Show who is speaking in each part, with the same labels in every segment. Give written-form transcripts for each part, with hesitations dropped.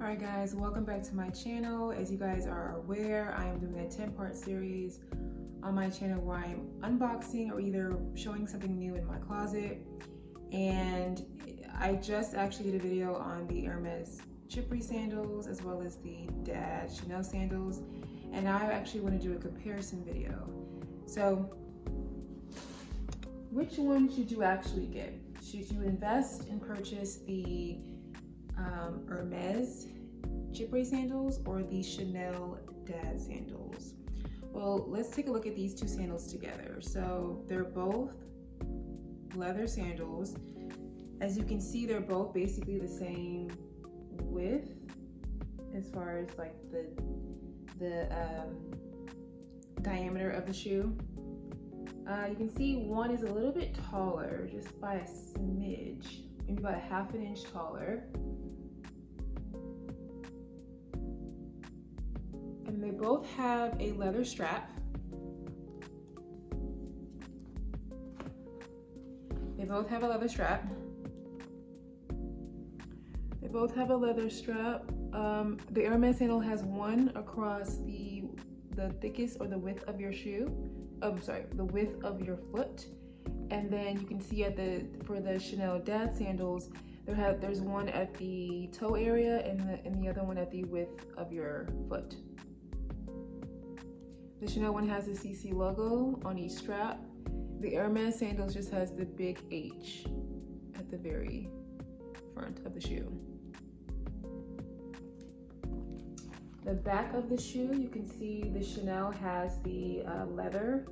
Speaker 1: Alright guys, welcome back to my channel. As you guys are aware, I am doing a 10-part series on my channel where I'm unboxing or either showing something new in my closet. And I just actually did a video on the Hermes Chippery sandals as well as the Dad Chanel sandals. And now I actually want to do a comparison video. So, which one should you actually get? Should you invest and purchase the Hermes Chippery sandals or the Chanel Dad sandals? Well, let's take a look at these two sandals together. So they're both leather sandals. As you can see, they're both basically the same width as far as like the diameter of the shoe. You can see one is a little bit taller, just by a smidge, maybe about a half an inch taller. And they both have a leather strap. They both have a leather strap. They both have a leather strap. The Hermes sandal has one across the thickest or the width of your shoe. The width of your foot. And then you can see for the Chanel Dad sandals, there's one at the toe area and the other one at the width of your foot. The Chanel one has the CC logo on each strap. The Hermes sandals just has the big H at the very front of the shoe. The back of the shoe, you can see the Chanel has the leather.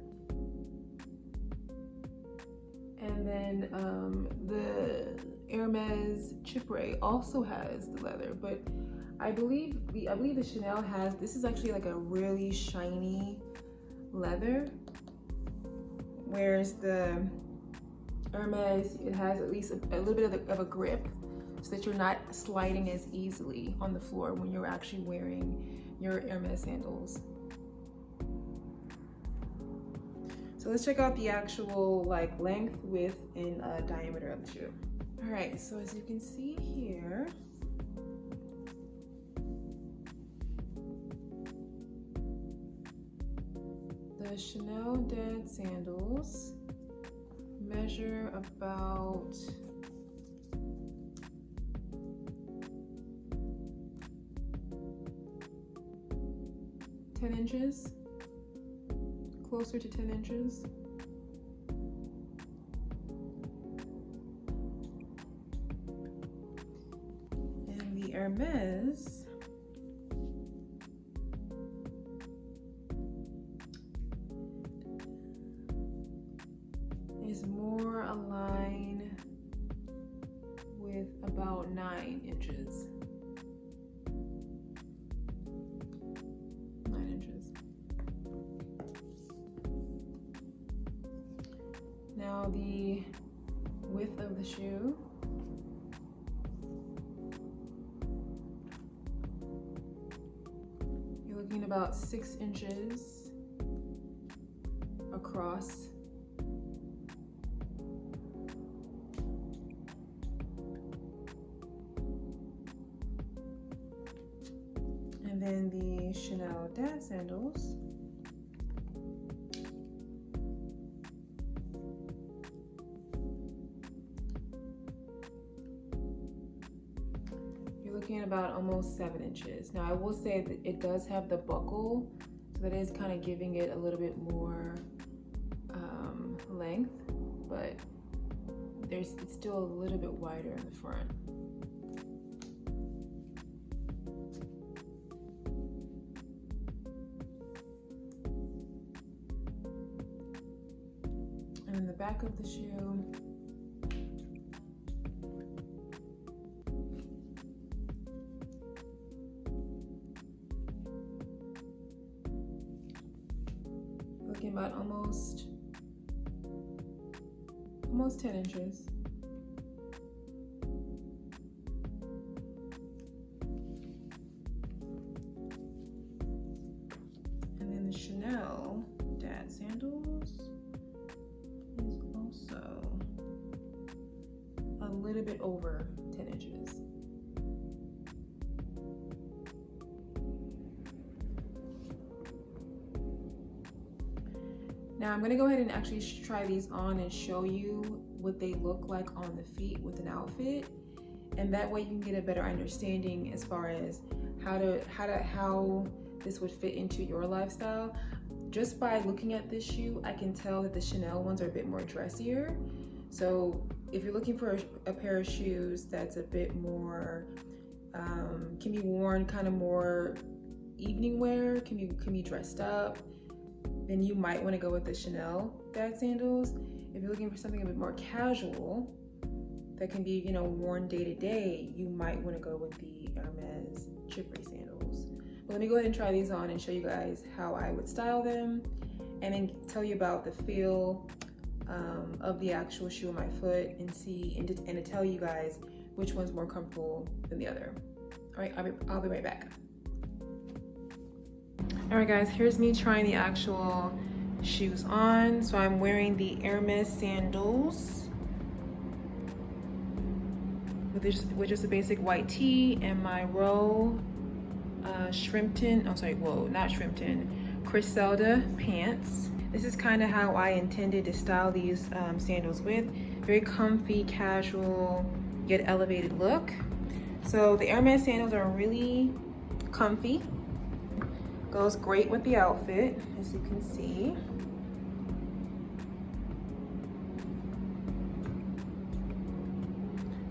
Speaker 1: And then the Hermes Chippery also has the leather, but I believe the Chanel has, this is actually like a really shiny leather, whereas the Hermes, it has at least a little bit of a grip so that you're not sliding as easily on the floor when you're actually wearing your Hermes sandals. So let's check out the actual like length, width, and diameter of the shoe. All right, so as you can see here, the Chanel Dad sandals measure about 10 inches, closer to 10 inches. And the Hermes is more aligned with about 9 inches. 9 inches. Now the width of the shoe. You're looking about 6 inches across. And then the Chanel Dad sandals, you're looking at about almost 7 inches. Now I will say that it does have the buckle, so that is kind of giving it a little bit more length, but it's still a little bit wider in the front. And in the back of the shoe, looking about almost 10 inches. And then the Chanel Dad sandals is also a little bit over 10 inches. Now I'm gonna go ahead and actually try these on and show you what they look like on the feet with an outfit. And that way you can get a better understanding as far as how this would fit into your lifestyle. Just by looking at this shoe, I can tell that the Chanel ones are a bit more dressier. So if you're looking for a pair of shoes that's a bit more, can be worn kind of more evening wear, can be dressed up, then you might want to go with the Chanel dad sandals. If you're looking for something a bit more casual that can be, you know, worn day to day, you might want to go with the Hermes Chipre sandals. But let me go ahead and try these on and show you guys how I would style them, and then tell you about the feel of the actual shoe on my foot, and to tell you guys which one's more comfortable than the other. All right, I'll be right back. All right guys, here's me trying the actual shoes on. So I'm wearing the Hermes sandals with just a basic white tee and my Criselda pants. This is kind of how I intended to style these sandals with. Very comfy, casual, yet elevated look. So the Hermes sandals are really comfy. Goes great with the outfit, as you can see.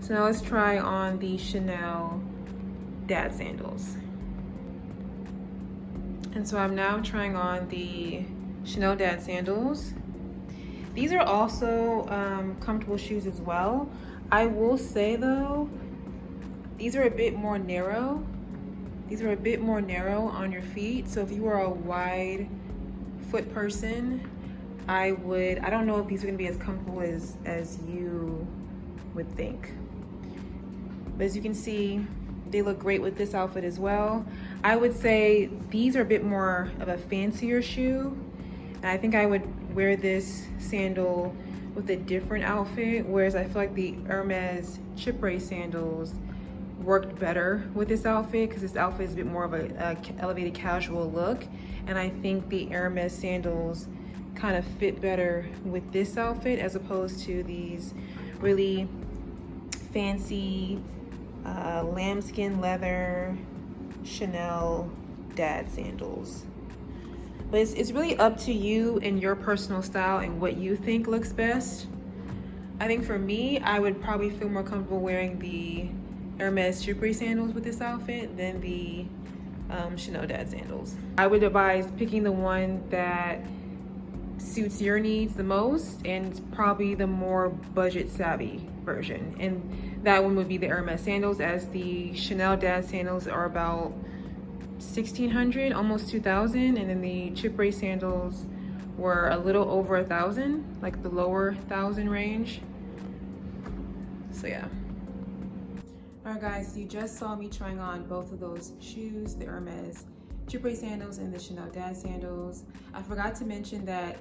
Speaker 1: So now let's try on the Chanel dad sandals. And so I'm now trying on the Chanel dad sandals. These are also comfortable shoes as well. I will say though, these are a bit more narrow. These are a bit more narrow on your feet. So if you are a wide foot person, I don't know if these are gonna be as comfortable as you would think. But as you can see, they look great with this outfit as well. I would say these are a bit more of a fancier shoe. And I think I would wear this sandal with a different outfit, whereas I feel like the Hermes Chipre sandals worked better with this outfit because this outfit is a bit more of a elevated casual look. And I think the Hermes sandals kind of fit better with this outfit as opposed to these really fancy lambskin leather Chanel dad sandals. But it's really up to you and your personal style and what you think looks best. I think for me, I would probably feel more comfortable wearing the Hermes Chipre sandals with this outfit than the Chanel dad sandals. I would advise picking the one that suits your needs the most and probably the more budget savvy version. And that one would be the Hermes sandals, as the Chanel dad sandals are about $1,600, almost $2,000, and then the Chipre sandals were a little over $1,000, like the lower $1,000 range. So yeah. All right guys, you just saw me trying on both of those shoes, the Hermes Chipre sandals and the Chanel dad sandals. I forgot to mention that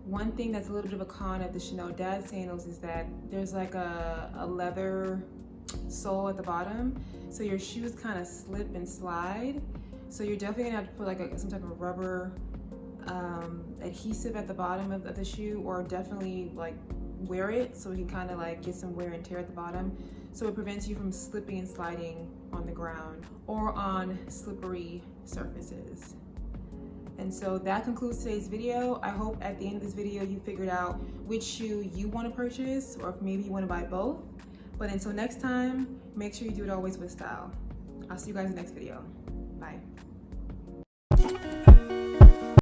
Speaker 1: one thing that's a little bit of a con of the Chanel dad sandals is that there's like a leather sole at the bottom, so your shoes kind of slip and slide. So you're definitely gonna have to put like some type of rubber adhesive at the bottom of the shoe, or definitely like wear it so you can kind of like get some wear and tear at the bottom, so it prevents you from slipping and sliding on the ground or on slippery surfaces. And so that concludes today's video. I hope at the end of this video you figured out which shoe you want to purchase, or if maybe you want to buy both. But until next time, make sure you do it always with style. I'll see you guys in the next video. Bye.